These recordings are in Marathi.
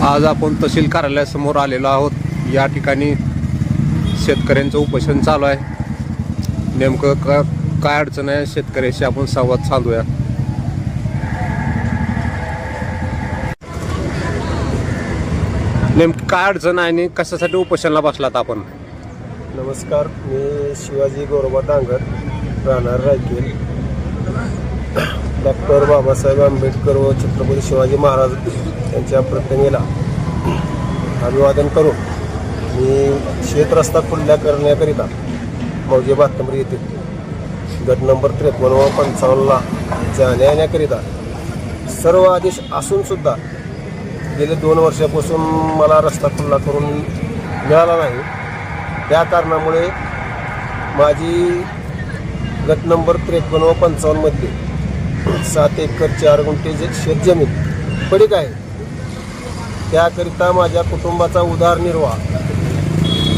आज आपण तहसील कार्यालयासमोर आलेलो आहोत। या ठिकाणी शेतकऱ्यांचं उपोषण चालू आहे। नेमकं काय अडचण आहे शेतकऱ्याशी आपण संवाद साधूया। नेमकं काय अडचण आहे आणि कशासाठी उपोषणाला बसलात आपण? नमस्कार, मी शिवाजी गोरोबा डांगर, राहणार रायखेल। डॉक्टर बाबासाहेब आंबेडकर व छत्रपती शिवाजी महाराज यांच्या प्रतिमेला अभिवादन करून मी शेत रस्ता खुल्ला करण्याकरिता मौजे बातंबरी येथे गट नंबर 53 व 55ला जाण्याकरिता सर्व आदेश असून सुद्धा गेले 2 वर्षापासून मला रस्ता खुल्ला करून मिळाला नाही। त्या कारणामुळे माझी गट नंबर 53 व 55 मध्ये 7 एकर 4 गुंठे शेत जमीन पडीक आहे। त्याकरिता माझ्या कुटुंबाचा उदरनिर्वाह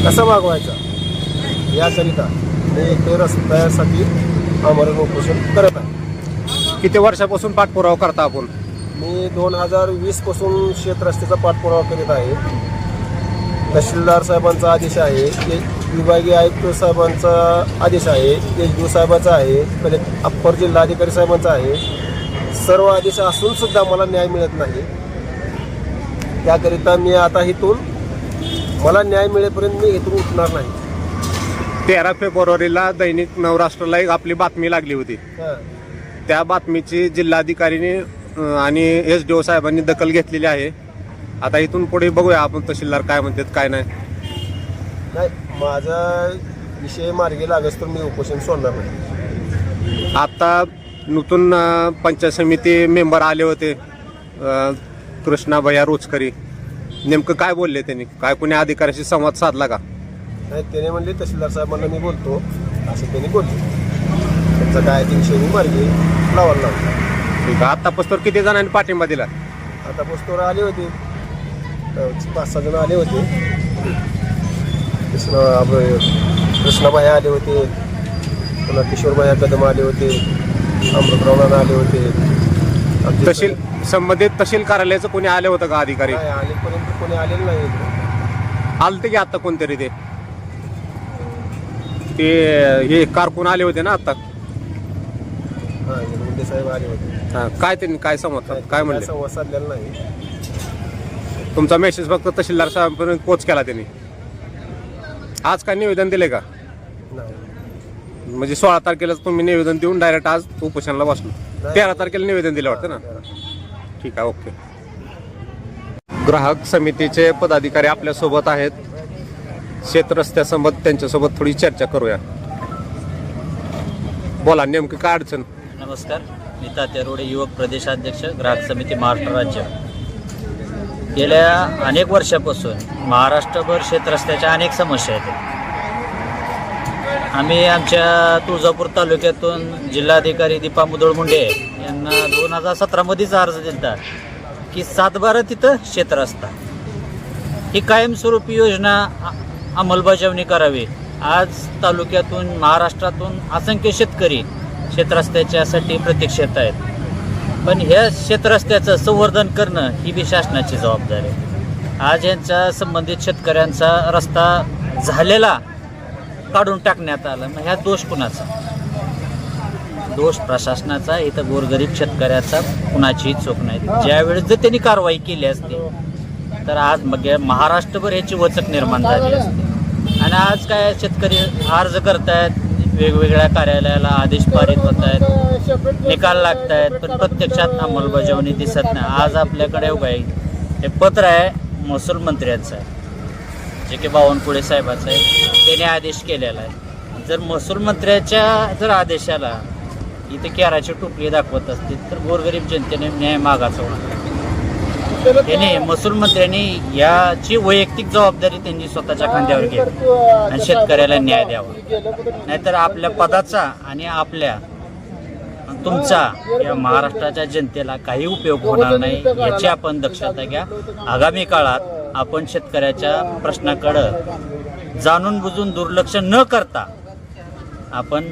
कसा मागवायचा याकरिता मी इथे रस्त्यासाठी आमरण उपोषण करत आहे। किती वर्षापासून पाठपुरावा करता आपण? मी 2020 पासून शेत रस्त्याचा पाठपुरावा करीत आहे। तहसीलदार साहेबांचा आदेश आहे, विभागीय आयुक्त साहेबांचा आदेश आहे, देशदूत साहेबांचा आहे, अप्पर जिल्हाधिकारी साहेबांचा आहे। सर्व आदेश असून सुद्धा मला न्याय मिळत नाही। त्याकरिता मी आता इथून मला न्याय मिळेपर्यंत मी इथून उठणार नाही। 13 फेब्रुवारीला दैनिक नवराष्ट्राला एक आपली बातमी लागली होती। त्या बातमीची जिल्हाधिकारीने आणि SDO साहेबांनी दखल घेतलेली आहे। आता इथून पुढे बघूया आपण तहसीलदार काय म्हणतात काय नाही। माझा विषय मार्गी लागस तर मी उपोषण सोडणार नाही। आता नूतन पंचायत समिती मेंबर आले होते, कृष्णा भैया रोचकरी, नेमकं काय बोलले त्यांनी? काय कोणी अधिकाऱ्याशी संवाद साधला का? नाही, त्याने म्हणले तहसीलदार साहेबांना मी बोलतो असं त्यांनी बोलले। त्यांचा काय विषय मी मार्गी लावायला लागला। ठीक आहे, आतापासून किती जणांनी पाठिंबा दिला? आता पोस्टवर आले होते 5-6 जण आले होते। कृष्णाबाई आले होते, पुन्हा किशोरबाई कदम आले होते, अमृतराव आले होते। तहसील संबंधित तहसील कार्यालयाचं कोणी आले होतं का अधिकारी? आलेपर्यंत कोणी आलेलं नाही। आलते की आता कोणतरी ते हे कारकून आले होते ना आता? मुंडे साहेब आले होते। काय त्यांनी काय संवाद काय म्हणले? संवाद साधलेला नाही। तुमचा मेसेज फक्त तहसीलदार साहेबांपर्यंत पोच केला त्यांनी। आज काय निवेदन दिले का? नाही, म्हणजे 16 तारखेला तुम्ही निवेदन देऊन डायरेक्ट आज उपोषणाला बसलो। 13 तारखेला निवेदन दिलं वाटतं ना? ठीक आहे, ओके। ग्राहक समितीचे पदाधिकारी आपल्या सोबत आहेत। शेत रस्त्यासोबत त्यांच्यासोबत थोडी चर्चा करूया। बोला, नेमकं काय अडचण? नमस्कार, मी तात्या रोडे, युवक प्रदेशाध्यक्ष, ग्राहक समिती महाराष्ट्र राज्य। गेल्या अनेक वर्षापासून महाराष्ट्रभर शेत रस्त्याच्या अनेक समस्या आहेत। आम्ही आमच्या तुळजापूर तालुक्यातून जिल्हाधिकारी दीपा मुधोळ मुंडे यांना 2017 मध्येच अर्ज दिला की 7-12 तिथं शेत रस्ता ही कायमस्वरूपी योजना अंमलबजावणी करावी। आज तालुक्यातून महाराष्ट्रातून असंख्य शेतकरी शेतरस्त्याच्यासाठी प्रतीक्षेत आहेत, पण ह्या शेतरस्त्याचं संवर्धन करणं ही बी शासनाची जबाबदारी आहे। आज यांचा संबंधित शेतकऱ्यांचा रस्ता झालेला काढून टाकण्यात आला, मग ह्या दोष कुणाचा? दोष प्रशासनाचा। इथं गोरगरीब शेतकऱ्याचा कुणाचीही चूक नाही। ज्यावेळेस जर त्यांनी कारवाई केली असती तर आज मग महाराष्ट्रभर ह्याची वचक निर्माण झाली असते। आणि आज काय शेतकरी अर्ज करतायत, वेगवेगळ्या कार्यालयाला आदेश पारित होत आहेत, निकाल लागत आहेत, पण प्रत्यक्षात अंमलबजावणी दिसत नाही। आज आपल्याकडे हे पत्र आहे महसूल मंत्र्यांचं आहे, जे की बावनकुळे साहेबाचं आहे, त्याने आदेश केलेला आहे। जर महसूल मंत्र्याच्या जर आदेशाला इथे केराची टोपली दाखवत असतील तर गोरगरीब जनतेने न्याय मागाचा होणार। त्याने महसूल मंत्र्यांनी याची वैयक्तिक जबाबदारी त्यांनी स्वतःच्या खांद्यावर घ्यावी आणि शेतकऱ्याला न्याय द्यावा। नाहीतर आपल्या पदाचा आणि आपल्या तुमचा या महाराष्ट्राच्या जनतेला काही उपयोग होणार नाही, याची आपण दक्षता घ्या। आगामी काळात आपण शेतकऱ्याच्या प्रश्नाकडे जाणून बुजून दुर्लक्ष न करता आपण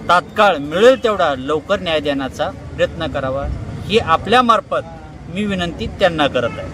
तात्काळ मिळेल तेवढा लवकर न्याय देण्याचा प्रयत्न करावा, ही आपल्या मार्फत मी विनंती त्यांना करत आहे।